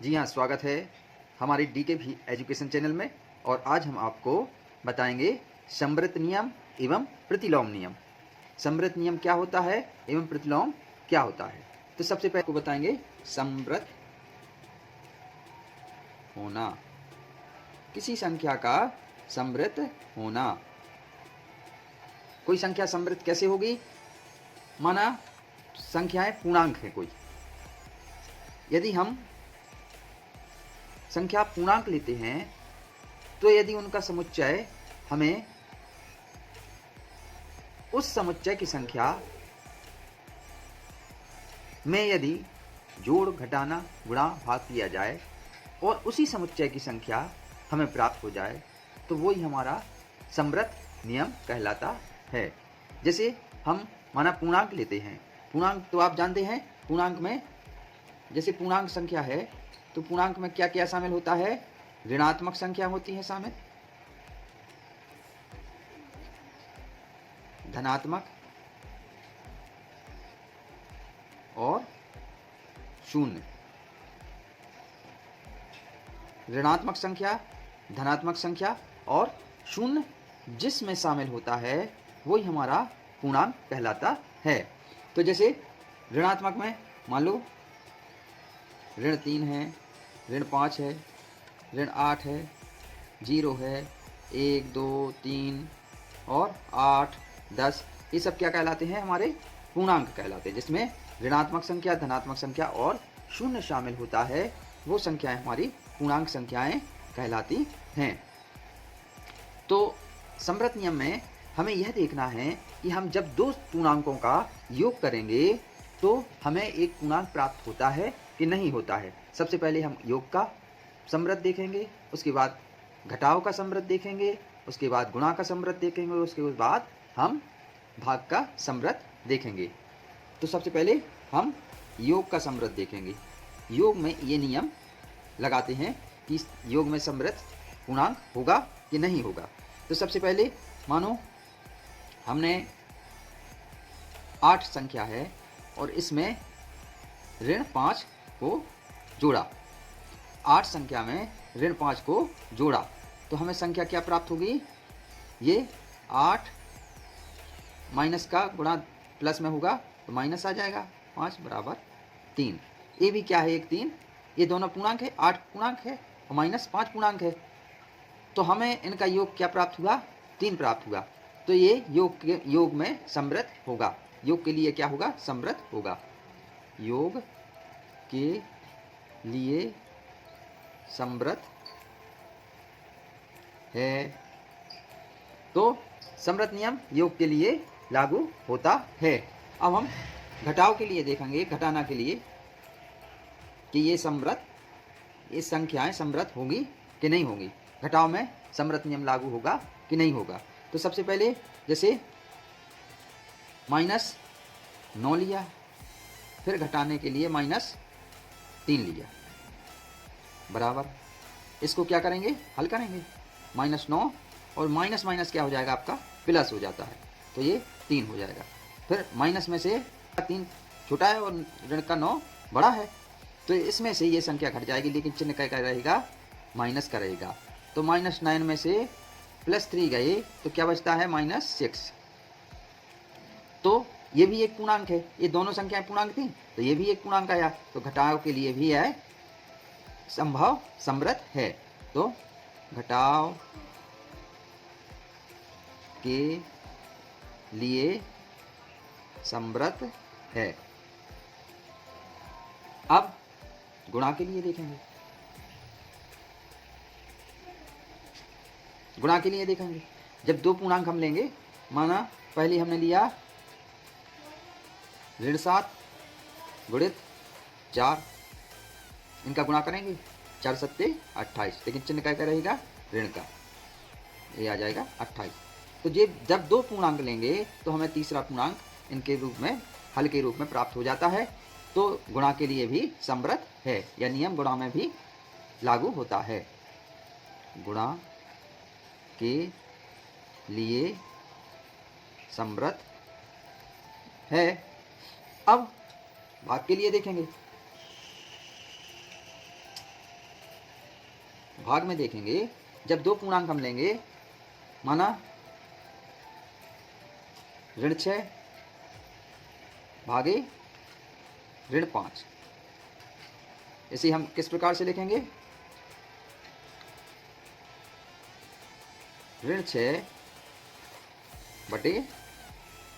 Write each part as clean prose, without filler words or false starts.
जी हाँ, स्वागत है हमारे डीके भी एजुकेशन चैनल में। और आज हम आपको बताएंगे संवृत्त नियम एवं प्रतिलोम नियम। संवृत्त नियम क्या होता है एवं प्रतिलोम क्या होता है। तो सबसे पहले आपको बताएंगे संवृत्त होना, किसी संख्या का संवृत्त होना। कोई संख्या संवृत्त कैसे होगी? माना संख्याएं पूर्णांक है कोई, यदि हम संख्या पूर्णांक लेते हैं तो यदि उनका समुच्चय हमें उस समुच्चय की संख्या में यदि जोड़, घटाना, गुणा, भाग किया जाए और उसी समुच्चय की संख्या हमें प्राप्त हो जाए तो वही हमारा संवृत्त नियम कहलाता है। जैसे हम माना पूर्णांक लेते हैं, पूर्णांक तो आप जानते हैं, पूर्णांक में जैसे पूर्णांक संख्या है तो पूर्णांक में क्या क्या शामिल होता है? ऋणात्मक संख्या होती है शामिल, धनात्मक और शून्य। ऋणात्मक संख्या, धनात्मक संख्या और शून्य जिसमें शामिल होता है वही हमारा पूर्णांक कहलाता है। तो जैसे ऋणात्मक में मान लो ऋण 3 है, ऋण 5 है, ऋण 8 है, 0 है, 1, 2, 3 और 8, 10, ये सब क्या कहलाते हैं? हमारे पूर्णांक कहलाते हैं। जिसमें ऋणात्मक संख्या, धनात्मक संख्या और शून्य शामिल होता है वो संख्याएं हमारी पूर्णांक संख्याएं कहलाती हैं। तो संवृत्त नियम में हमें यह देखना है कि हम जब दो पूर्णांकों का योग करेंगे तो हमें एक पूर्णांक प्राप्त होता है कि नहीं होता है। सबसे पहले हम योग का संवृत्त देखेंगे, उसके बाद घटाव का संवृत्त देखेंगे, उसके बाद गुणा का संवृत्त देखेंगे, उसके बाद हम भाग का संवृत्त देखेंगे। तो सबसे पहले हम योग का संवृत्त देखेंगे। योग में ये नियम लगाते हैं कि इस योग में संवृत्त पूर्णांक होगा कि नहीं होगा। तो सबसे पहले मानो हमने 8 संख्या है और इसमें ऋण 5 को जोड़ा, 8 संख्या में ऋण 5 को जोड़ा तो हमें संख्या क्या प्राप्त होगी? ये 8 माइनस का गुणा प्लस में होगा तो माइनस आ जाएगा, 5 बराबर 3। ये भी क्या है? एक 3। ये दोनों पूर्णांक है, 8 पूर्णांक है और माइनस 5 पूर्णांक है। तो हमें इनका योग क्या प्राप्त हुआ? 3 प्राप्त हुआ। तो ये योग में संवृत्त होगा। योग के लिए क्या होगा? संवृत्त होगा। योग के लिए संवृत्त है। तो संवृत्त नियम योग के लिए लागू होता है। अब हम घटाव के लिए देखेंगे, घटाना के लिए कि ये संख्याएं संवृत्त होंगी कि नहीं होंगी, घटाव में संवृत्त नियम लागू होगा कि नहीं होगा। तो सबसे पहले जैसे -9 लिया, फिर घटाने के लिए -3 लिया, बराबर इसको क्या करेंगे? हल करेंगे। -9 और माइनस माइनस क्या हो जाएगा? आपका प्लस हो जाता है, तो ये 3 हो जाएगा। फिर माइनस में से 3 छोटा है और ऋण का 9 बड़ा है, तो इसमें से ये संख्या घट जाएगी, लेकिन चिन्ह क्या रहेगा? माइनस का रहेगा। तो -9 में से +3 गए तो क्या बचता है? -6। तो ये भी एक पूर्णांक है, ये दोनों संख्याएं पूर्णांक थी तो ये भी एक पूर्णांक आया। तो घटाव के लिए भी है संभव संवृत्त है। तो घटाव के लिए संवृत्त है। अब गुणा के लिए देखेंगे। गुणा के लिए देखेंगे, जब दो पूर्णांक हम लेंगे, माना पहले हमने लिया ऋण 7 गुणित 4, इनका गुणा करेंगे, 4 सत्ते 28, लेकिन चिन्ह क्या रहेगा? ऋण का, ये आ जाएगा 28। तो ये जब दो पूर्णांक लेंगे तो हमें तीसरा पूर्णांक इनके रूप में, हल के रूप में प्राप्त हो जाता है। तो गुणा के लिए भी संवृत्त है, यह नियम गुणा में भी लागू होता है। गुणा के लिए संवृत्त है। अब भाग के लिए देखेंगे। भाग में देखेंगे, जब दो पूर्णांक हम लेंगे, माना ऋण 6 भागे ऋण 5, इसे हम किस प्रकार से लिखेंगे? ऋण 6 बटे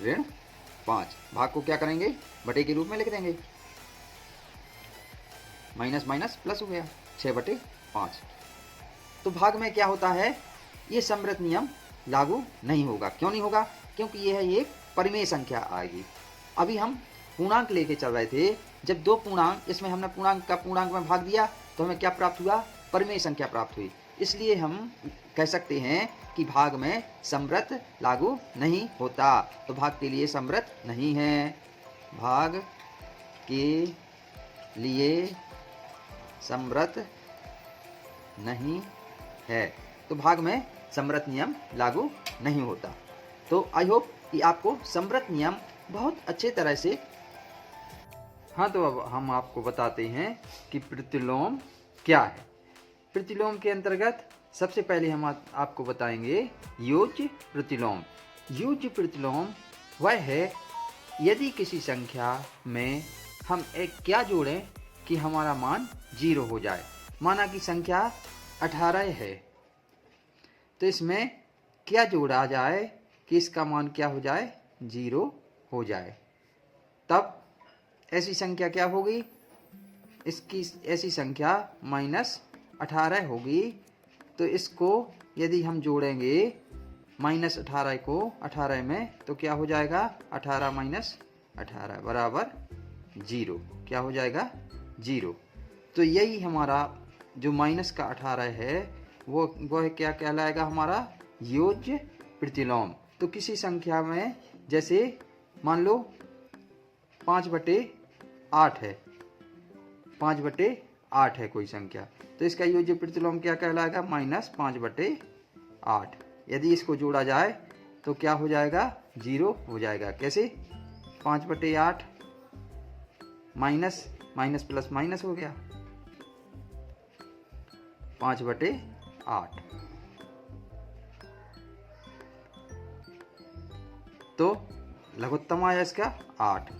ऋण 5। भाग को क्या करेंगे? बटे के रूप में लिख देंगे, माइनस माइनस प्लस हो गया, 6/5। तो भाग में क्या होता है? ये समृद्ध नियम लागू नहीं होगा। क्यों नहीं होगा? क्योंकि यह एक परिमेय संख्या आएगी। अभी हम पूर्णांक लेके चल रहे थे, जब दो पूर्णांक, इसमें हमने पूर्णांक का पूर्णांक में भाग दिया तो हमें क्या प्राप्त हुआ? परिमेय संख्या प्राप्त हुई। इसलिए हम कह सकते हैं कि भाग में समृद्ध लागू नहीं होता। तो भाग के लिए समृद्ध नहीं है, भाग के लिए समृद्ध नहीं है, तो भाग में समृद्ध नियम लागू नहीं होता। तो आई होप कि आपको समृद्ध नियम बहुत अच्छे तरह से। हाँ, तो अब हम आपको बताते हैं कि प्रतिलोम क्या है। प्रतिलोम के अंतर्गत सबसे पहले हम आपको बताएंगे योज्य प्रतिलोम। योज्य प्रतिलोम वह है यदि किसी संख्या में हम एक क्या जोड़ें कि हमारा मान 0 हो जाए। माना कि संख्या 18 है, तो इसमें क्या जोड़ा जाए कि इसका मान क्या हो जाए? 0 हो जाए। तब ऐसी संख्या क्या होगी? इसकी ऐसी संख्या -18 होगी। तो इसको यदि हम जोड़ेंगे -18 को 18 में, तो क्या हो जाएगा? 18 - 18 बराबर 0। क्या हो जाएगा? 0। तो यही हमारा जो -18 है वो क्या कहलाएगा? हमारा योज्य प्रतिलोम। तो किसी संख्या में, जैसे मान लो 5/8 है, 5/8 है कोई संख्या, तो इसका योज्य प्रतिलोम क्या कहलाएगा? -5/8। यदि इसको जोड़ा जाए तो क्या हो जाएगा? 0 हो जाएगा। कैसे? 5/8 माइनस माइनस प्लस माइनस हो गया, 5/8। तो लघुत्तम आया इसका 8।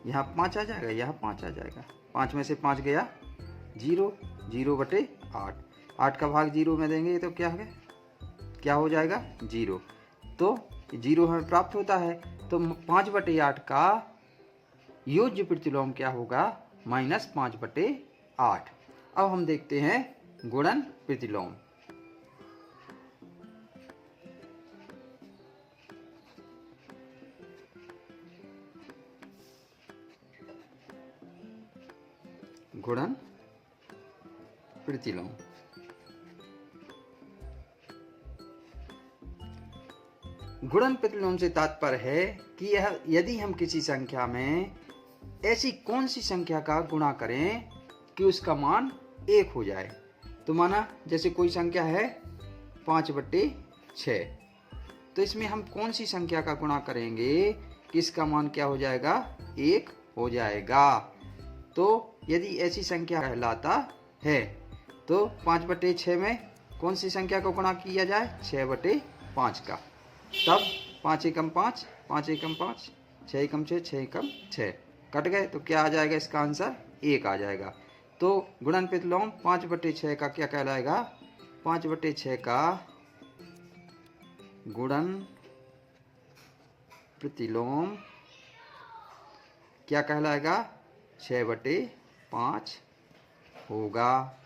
यहाँ 5 आ जाएगा, यहाँ 5 आ जाएगा। 5 में से 5 गया 0, 0/8। 8 का भाग 0 में देंगे तो क्या है? क्या हो जाएगा? 0। तो 0 हमें प्राप्त होता है। तो 5/8 का योज्य प्रतिलोम क्या होगा? -5/8। अब हम देखते हैं गुणन प्रतिलोम। गुणन प्रतिलोम। गुणन प्रतिलोम से तात्पर्य है कि यह यदि हम किसी संख्या में ऐसी कौन सी संख्या का गुणा करें कि उसका मान 1 हो जाए। तो माना जैसे कोई संख्या है 5/6, तो इसमें हम कौन सी संख्या का गुणा करेंगे कि इसका मान क्या हो जाएगा? 1 हो जाएगा। तो यदि ऐसी संख्या कहलाता है तो 5/6 में कौन सी संख्या को गुणा किया जाए? 6/5 का। तब 5 एकम 5, 5 एकम 5, 6 एकम 6, 6 एकम 6 कट गए, तो क्या आ जाएगा? इसका आंसर 1 आ जाएगा। तो गुणन प्रतिलोम 5/6 का क्या कहलाएगा? 5/6 का गुणन प्रतिलोम क्या कहलाएगा? 6/5 होगा।